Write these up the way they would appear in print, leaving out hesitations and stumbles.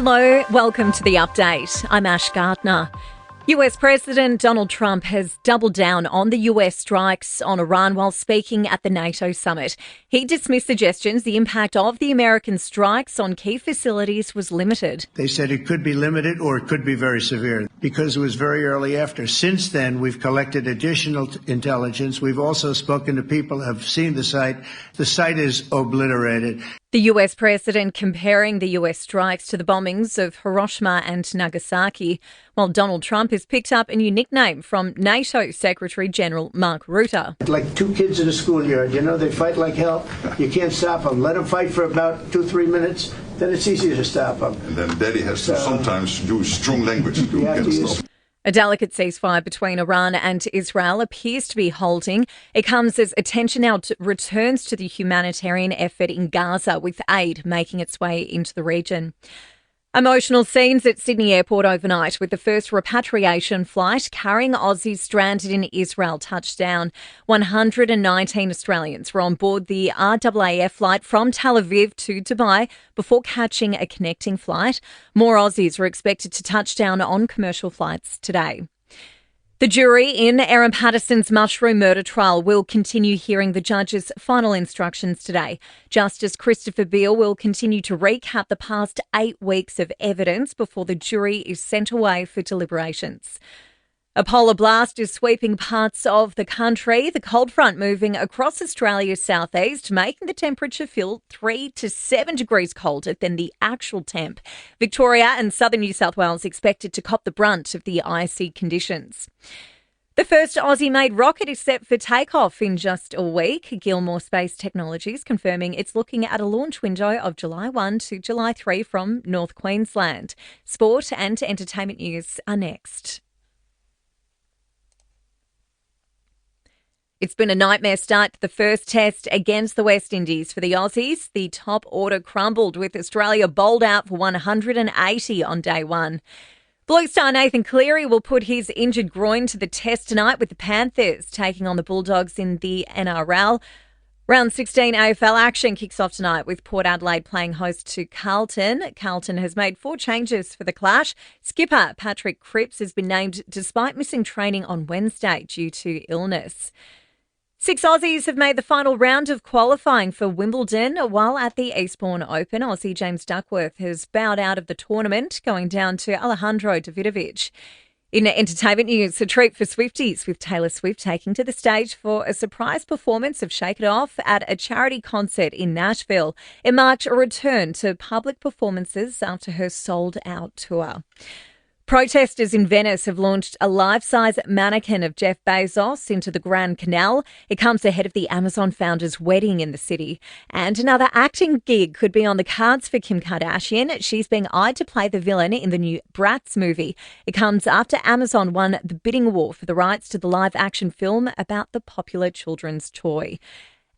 Hello, welcome to the update. I'm Ash Gardner. US President Donald Trump has doubled down on the US strikes on Iran while speaking at the NATO summit. He dismissed suggestions the impact of the American strikes on key facilities was limited. They said it could be limited or it could be very severe because it was very early after. Since then, we've collected additional intelligence. We've also spoken to people who have seen the site. The site is obliterated. The US president comparing the US strikes to the bombings of Hiroshima and Nagasaki, while Donald Trump has picked up a new nickname from NATO Secretary General Mark Rutte. Like two kids in a schoolyard, they fight like hell. You can't stop them. Let them fight for about 2-3 minutes, then it's easier to stop them. And then Daddy has to sometimes use strong language to get stop. A delicate ceasefire between Iran and Israel appears to be holding. It comes as attention now returns to the humanitarian effort in Gaza, with aid making its way into the region. Emotional scenes at Sydney Airport overnight with the first repatriation flight carrying Aussies stranded in Israel touchdown. 119 Australians were on board the RAAF flight from Tel Aviv to Dubai before catching a connecting flight. More Aussies were expected to touch down on commercial flights today. The jury in Erin Patterson's mushroom murder trial will continue hearing the judge's final instructions today. Justice Christopher Beale will continue to recap the past 8 weeks of evidence before the jury is sent away for deliberations. A polar blast is sweeping parts of the country, the cold front moving across Australia's southeast, making the temperature feel 3 to 7 degrees colder than the actual temp. Victoria and southern New South Wales expected to cop the brunt of the icy conditions. The first Aussie-made rocket is set for takeoff in just a week. Gilmore Space Technologies confirming it's looking at a launch window of July 1 to July 3 from North Queensland. Sport and entertainment news are next. It's been a nightmare start to the first test against the West Indies for the Aussies. The top order crumbled with Australia bowled out for 180 on day one. Blue star Nathan Cleary will put his injured groin to the test tonight with the Panthers taking on the Bulldogs in the NRL. Round 16 AFL action kicks off tonight with Port Adelaide playing host to Carlton. Carlton has made 4 changes for the clash. Skipper Patrick Cripps has been named despite missing training on Wednesday due to illness. 6 Aussies have made the final round of qualifying for Wimbledon, while at the Eastbourne Open, Aussie James Duckworth has bowed out of the tournament, going down to Alejandro Davidovich. In entertainment news, a treat for Swifties, with Taylor Swift taking to the stage for a surprise performance of Shake It Off at a charity concert in Nashville. It marked a return to public performances after her sold-out tour. Protesters in Venice have launched a life-size mannequin of Jeff Bezos into the Grand Canal. It comes ahead of the Amazon founder's wedding in the city. And another acting gig could be on the cards for Kim Kardashian. She's being eyed to play the villain in the new Bratz movie. It comes after Amazon won the bidding war for the rights to the live-action film about the popular children's toy.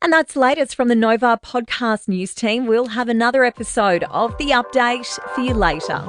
And that's the latest from the Nova podcast news team. We'll have another episode of The Update for you later.